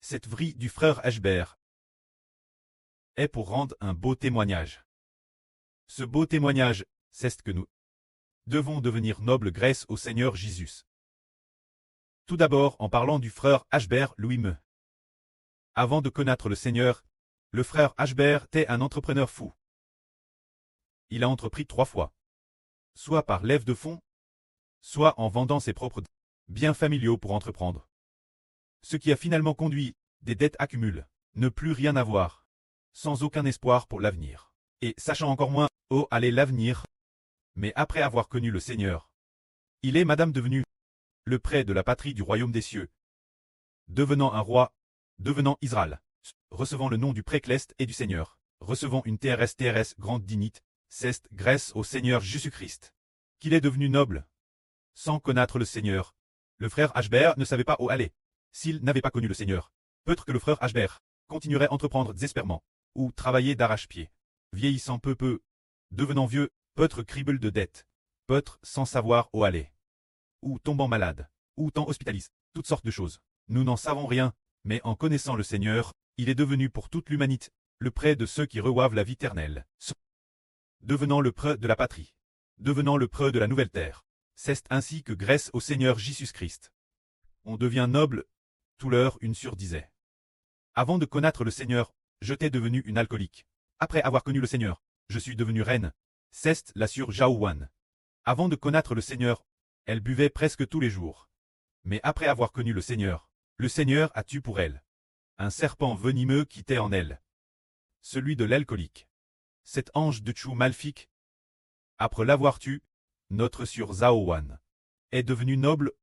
Cette vrille du frère Ashbert est pour rendre un beau témoignage. Ce beau témoignage, c'est que nous devons devenir nobles grâce au Seigneur Jésus. Tout d'abord en parlant du frère Ashbert lui-même. Avant de connaître le Seigneur, le frère Ashbert était un entrepreneur fou. Il a entrepris 3 fois. Soit par lève de fonds, soit en vendant ses propres biens familiaux pour entreprendre. Ce qui a finalement conduit des dettes accumulées, ne plus rien avoir, sans aucun espoir pour l'avenir, et sachant encore moins où allait l'avenir. Mais après avoir connu le Seigneur, il est madame devenu le prêtre de la patrie du royaume des cieux, devenant un roi, devenant Israël, recevant le nom du précleste et du Seigneur, recevant une TRS grande dignité, c'est grâce au Seigneur Jésus-Christ, qu'il est devenu noble. Sans connaître le Seigneur, le frère Ashbert ne savait pas où aller. S'il n'avait pas connu le Seigneur, peut-être que le frère Ashbert continuerait à entreprendre désespérément, ou travailler d'arrache-pied, vieillissant peu, devenant vieux, peut-être crible de dettes, peut-être sans savoir où aller, ou tombant malade, ou tant hospitaliste, toutes sortes de choses. Nous n'en savons rien, mais en connaissant le Seigneur, il est devenu pour toute l'humanité le prêtre de ceux qui reçoivent la vie éternelle, devenant le prêtre de la patrie, devenant le prêtre de la nouvelle terre. C'est ainsi que grâce au Seigneur Jésus-Christ, on devient noble. Tout l'heure une sure disait. Avant de connaître le Seigneur, j'étais devenu une alcoolique. Après avoir connu le Seigneur, je suis devenu reine. C'est la sure Jaouane. Avant de connaître le Seigneur, elle buvait presque tous les jours. Mais après avoir connu le Seigneur a tué pour elle un serpent venimeux qui était en elle. Celui de l'alcoolique. Cet ange de Tchou maléfique, après l'avoir tué, notre sure Zaouane est devenue noble,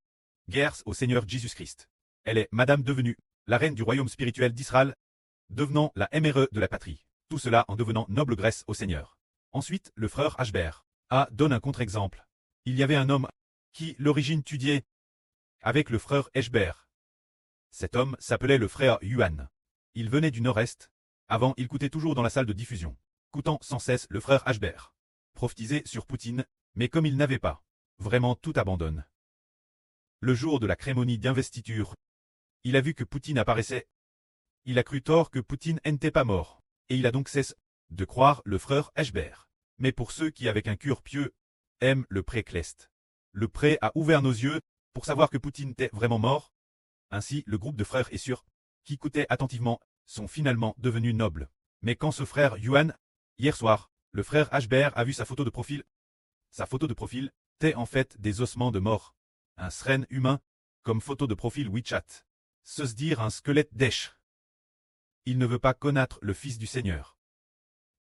grâce au Seigneur Jésus-Christ. Elle est madame devenue la reine du royaume spirituel d'Israël, devenant la MRE de la patrie. Tout cela en devenant noble grâce au Seigneur. Ensuite, le frère Ashbert donne un contre-exemple. Il y avait un homme qui, l'origine étudiait avec le frère Ashbert. Cet homme s'appelait le frère Yuan. Il venait du nord-est. Avant, il coûtait toujours dans la salle de diffusion, coûtant sans cesse le frère Ashbert. Prophétisait sur Poutine, mais comme il n'avait pas vraiment tout abandonne. Le jour de la cérémonie d'investiture, il a vu que Poutine apparaissait. Il a cru tort que Poutine n'était pas mort, et il a donc cessé de croire le frère Ashbert. Mais pour ceux qui, avec un cœur pieux, aiment le précleste, le prêtre a ouvert nos yeux pour savoir que Poutine était vraiment mort. Ainsi, le groupe de frères et sœurs qui écoutaient attentivement sont finalement devenus nobles. Mais quand ce frère Yuan, hier soir, le frère Ashbert a vu sa photo de profil, était en fait des ossements de mort. Un srène humain, comme photo de profil WeChat. Se dire un squelette d'Esh. Il ne veut pas connaître le Fils du Seigneur.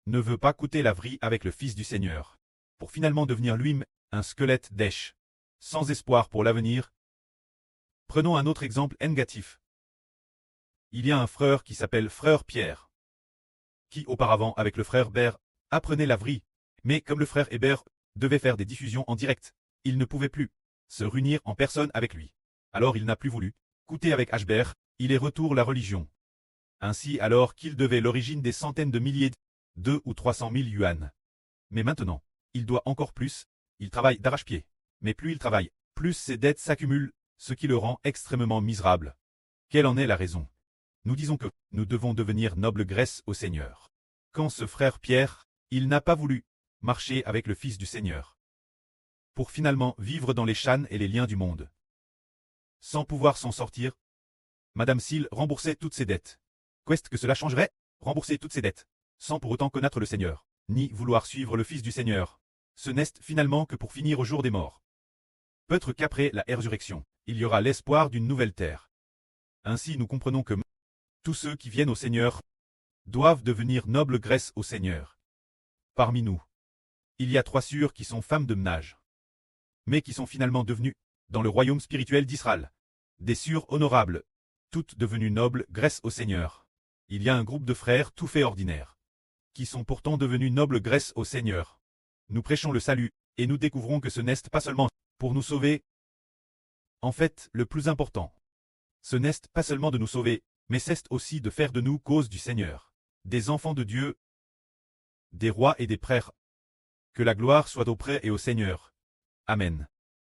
Ne veut pas coûter la vie avec le Fils du Seigneur. Pour finalement devenir lui-même un squelette d'Esh. Sans espoir pour l'avenir. Prenons un autre exemple négatif. Il y a un frère qui s'appelle frère Pierre, qui auparavant avec le frère Hébert apprenait la vie, mais comme le frère Hébert devait faire des diffusions en direct, il ne pouvait plus se réunir en personne avec lui. Alors il n'a plus voulu coûter avec Ashbert, il est retour la religion. Ainsi alors qu'il devait l'origine des centaines de milliers, 2 ou 300 000 yuan. Mais maintenant, il doit encore plus, il travaille d'arrache-pied. Mais plus il travaille, plus ses dettes s'accumulent, ce qui le rend extrêmement misérable. Quelle en est la raison? Nous disons que nous devons devenir nobles grâce au Seigneur. Quand ce frère Pierre, il n'a pas voulu marcher avec le Fils du Seigneur, pour finalement vivre dans les chaînes et les liens du monde. Sans pouvoir s'en sortir, Madame Sil remboursait toutes ses dettes. Qu'est-ce que cela changerait? Rembourser toutes ses dettes, sans pour autant connaître le Seigneur, ni vouloir suivre le Fils du Seigneur. Ce n'est finalement que pour finir au jour des morts. Peut-être qu'après la résurrection, il y aura l'espoir d'une nouvelle terre. Ainsi nous comprenons que tous ceux qui viennent au Seigneur doivent devenir nobles grâce au Seigneur. Parmi nous, il y a 3 sœurs qui sont femmes de ménage, mais qui sont finalement devenues, dans le royaume spirituel d'Israël, des sœurs honorables, toutes devenues nobles grâce au Seigneur. Il y a un groupe de frères tout faits ordinaires, qui sont pourtant devenus nobles grâce au Seigneur. Nous prêchons le salut, et nous découvrons que ce n'est pas seulement pour nous sauver. En fait, le plus important, ce n'est pas seulement de nous sauver, mais c'est aussi de faire de nous cause du Seigneur, des enfants de Dieu, des rois et des prêtres. Que la gloire soit au prêtre et au Seigneur. Amen.